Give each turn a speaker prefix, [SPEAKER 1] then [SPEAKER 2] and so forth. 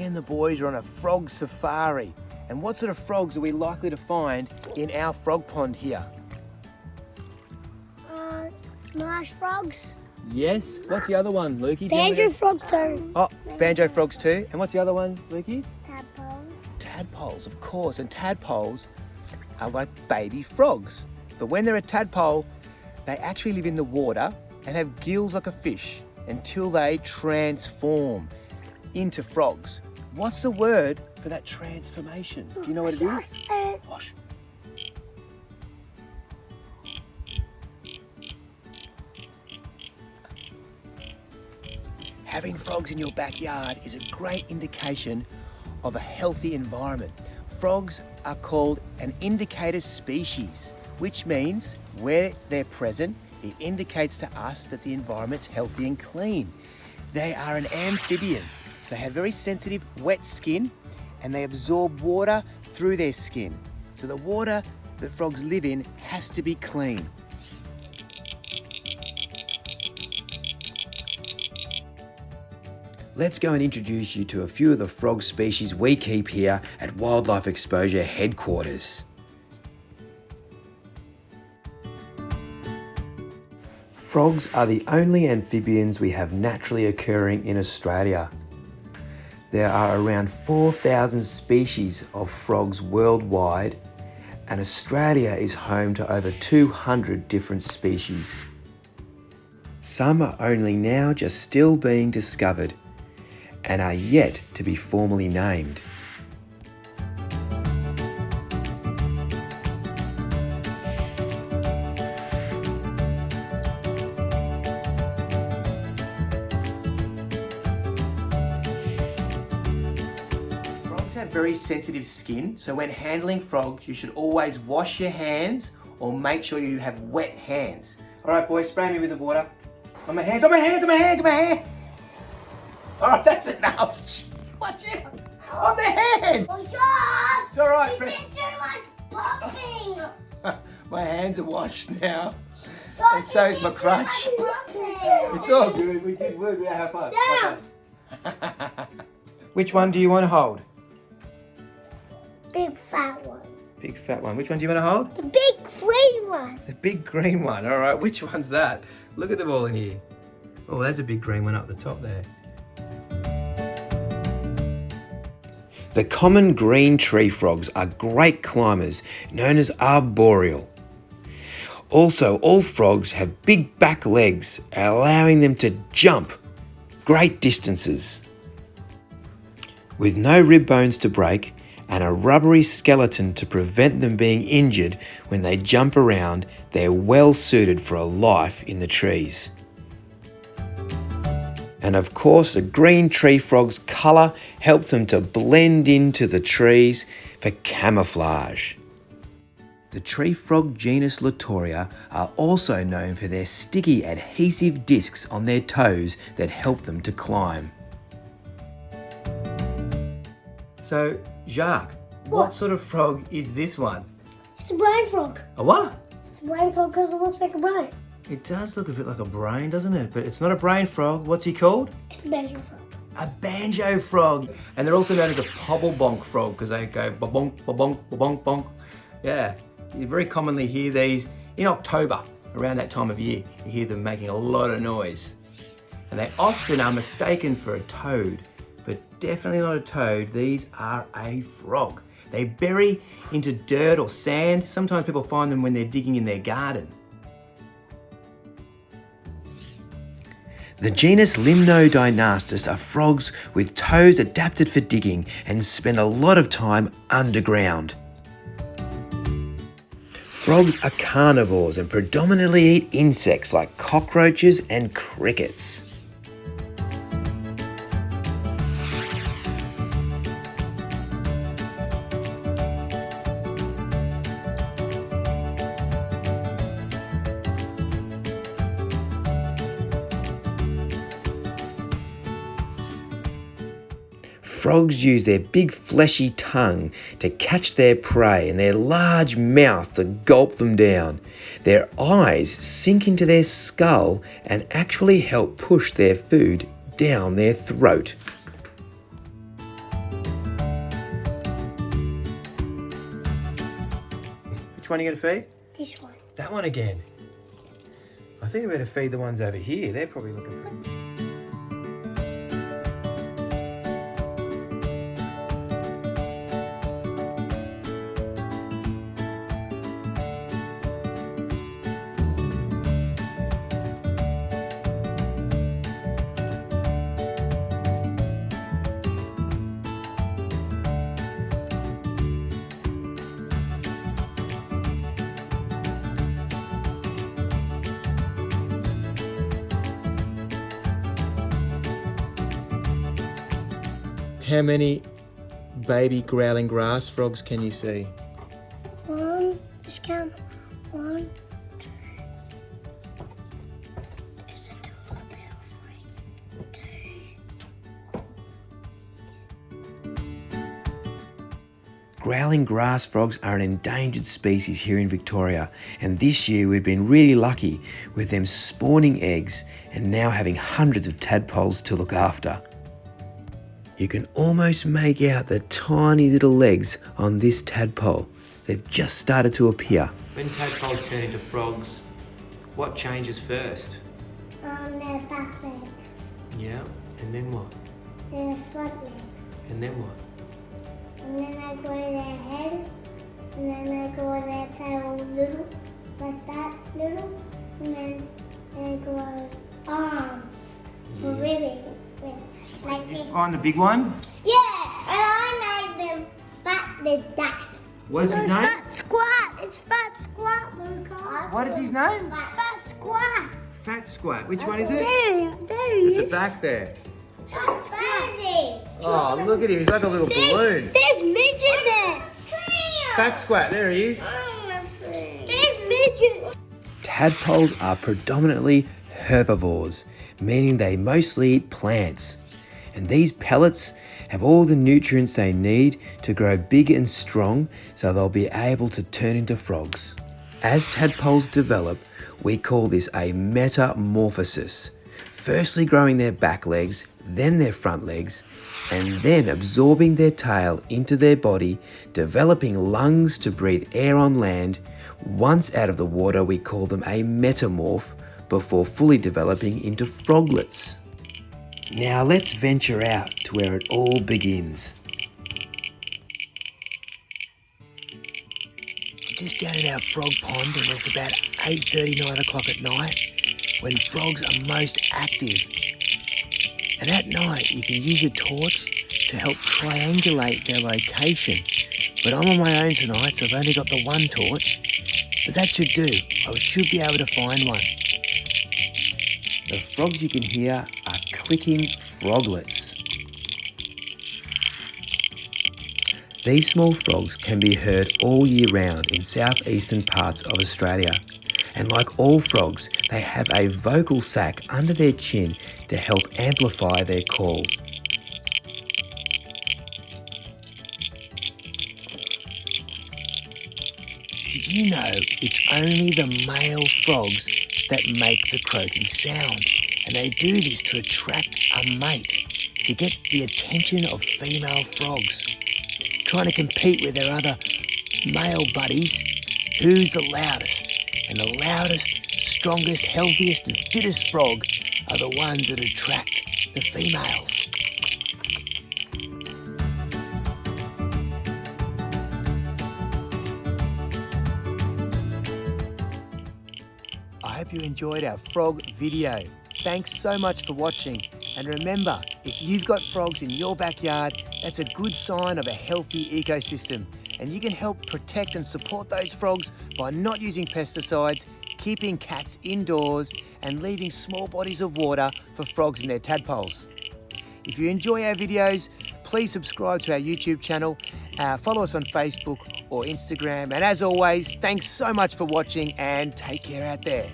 [SPEAKER 1] Me and the boys are on a frog safari. And what sort of frogs are we likely to find in our frog pond here?
[SPEAKER 2] Marsh frogs.
[SPEAKER 1] Yes. What's the other one, Lukey?
[SPEAKER 2] Banjo frogs too.
[SPEAKER 1] Oh, banjo frogs too. And what's the other one, Lukey?
[SPEAKER 2] Tadpole.
[SPEAKER 1] Tadpoles, of course. And tadpoles are like baby frogs. But when they're a tadpole, they actually live in the water and have gills like a fish until they transform into frogs. What's the word for that transformation? Do you know what it is? Wash. Having frogs in your backyard is a great indication of a healthy environment. Frogs are called an indicator species, which means where they're present, it indicates to us that the environment's healthy and clean. They are an amphibian, so they have very sensitive wet skin and they absorb water through their skin. So the water that frogs live in has to be clean. Let's go and introduce you to a few of the frog species we keep here at WildlifeXposure headquarters. Frogs are the only amphibians we have naturally occurring in Australia. There are around 4,000 species of frogs worldwide, and Australia is home to over 200 different species. Some are only now just still being discovered and are yet to be formally named. Frogs have very sensitive skin, so when handling frogs, you should always wash your hands or make sure you have wet hands. All right, boys, spray me with the water. On my hands, on my hands, on my hands, on my hands. All right, that's enough. Watch out. On the hands.
[SPEAKER 2] It's
[SPEAKER 1] all right.
[SPEAKER 2] You did too much pumping.
[SPEAKER 1] My hands are washed now. And so is my crutch. It's all good. We did good. We had fun.
[SPEAKER 2] Yeah.
[SPEAKER 1] Okay. Which one do you want to hold?
[SPEAKER 2] Big fat one.
[SPEAKER 1] Big fat one. Which one do you want to hold?
[SPEAKER 2] The big green one.
[SPEAKER 1] The big green one. All right. Which one's that? Look at them all in here. Oh, there's a big green one up the top there. The common green tree frogs are great climbers, known as arboreal. Also, all frogs have big back legs, allowing them to jump great distances. With no rib bones to break and a rubbery skeleton to prevent them being injured when they jump around, they're well suited for a life in the trees. And of course, the green tree frog's colour helps them to blend into the trees for camouflage. The tree frog genus Latoria are also known for their sticky adhesive discs on their toes that help them to climb. So, Jacques, what sort of frog is this one?
[SPEAKER 2] It's a brain frog.
[SPEAKER 1] A what?
[SPEAKER 2] It's a brain frog because it looks like a brain.
[SPEAKER 1] It does look a bit like a brain, doesn't it? But it's not a brain frog. What's he called?
[SPEAKER 2] It's a banjo frog.
[SPEAKER 1] A banjo frog. And they're also known as a pobblebonk frog because they go ba-bonk, ba-bonk, ba-bonk, bonk. Yeah, you very commonly hear these in October, around that time of year. You hear them making a lot of noise. And they often are mistaken for a toad, but definitely not a toad. These are a frog. They bury into dirt or sand. Sometimes people find them when they're digging in their garden. The genus Limnodynastis are frogs with toes adapted for digging and spend a lot of time underground. Frogs are carnivores and predominantly eat insects like cockroaches and crickets. Frogs use their big fleshy tongue to catch their prey and their large mouth to gulp them down. Their eyes sink into their skull and actually help push their food down their throat. Which one are you going to feed?
[SPEAKER 2] This one.
[SPEAKER 1] That one again. I think we better feed the ones over here. They're probably looking for... How many baby growling grass frogs can you see?
[SPEAKER 2] Just count. 1, 2. There's a two up there. 3, 2.
[SPEAKER 1] Growling grass frogs are an endangered species here in Victoria, and this year we've been really lucky with them spawning eggs and now having hundreds of tadpoles to look after. You can almost make out the tiny little legs on this tadpole. They've just started to appear.
[SPEAKER 3] When tadpoles turn into frogs, what changes first?
[SPEAKER 2] Their back legs.
[SPEAKER 3] Yeah, and then what?
[SPEAKER 2] Their front legs.
[SPEAKER 3] And then what?
[SPEAKER 2] And then I grow their head. And then I grow their tail little. Like that little. And then they grow arms for ribbing. Like this.
[SPEAKER 1] Find the big one.
[SPEAKER 2] Yeah, and I made them fat with that.
[SPEAKER 1] What is his name?
[SPEAKER 2] Fat Squat. It's Fat Squat, Luca.
[SPEAKER 1] What is his name?
[SPEAKER 2] Fat Squat.
[SPEAKER 1] Fat Squat. Which one is it?
[SPEAKER 2] There he
[SPEAKER 1] At the
[SPEAKER 2] is.
[SPEAKER 1] back there.
[SPEAKER 2] Fat Squat.
[SPEAKER 1] Oh, look at him. He's like a little balloon.
[SPEAKER 2] There's midget there.
[SPEAKER 1] Fat Squat. There he is.
[SPEAKER 2] There's midget.
[SPEAKER 1] Tadpoles are predominantly herbivores, meaning they mostly eat plants. And these pellets have all the nutrients they need to grow big and strong, so they'll be able to turn into frogs. As tadpoles develop, we call this a metamorphosis. Firstly growing their back legs, then their front legs, and then absorbing their tail into their body, developing lungs to breathe air on land. Once out of the water, we call them a metamorph, before fully developing into froglets. Now let's venture out to where it all begins. I'm just down in our frog pond, and it's about 8:30, 9 o'clock at night, when frogs are most active. And at night you can use your torch to help triangulate their location. But I'm on my own tonight, so I've only got the one torch, but that should do. I should be able to find one. The frogs you can hear are clicking froglets. These small frogs can be heard all year round in southeastern parts of Australia. And like all frogs, they have a vocal sac under their chin to help amplify their call. Did you know it's only the male frogs that make the croaking sound? And they do this to attract a mate, to get the attention of female frogs. Trying to compete with their other male buddies, who's the loudest? And the loudest, strongest, healthiest and fittest frog are the ones that attract the females. I hope you enjoyed our frog video. Thanks so much for watching. And remember, if you've got frogs in your backyard, that's a good sign of a healthy ecosystem. And you can help protect and support those frogs by not using pesticides, keeping cats indoors, and leaving small bodies of water for frogs and their tadpoles. If you enjoy our videos, please subscribe to our YouTube channel, follow us on Facebook or Instagram. And as always, thanks so much for watching and take care out there.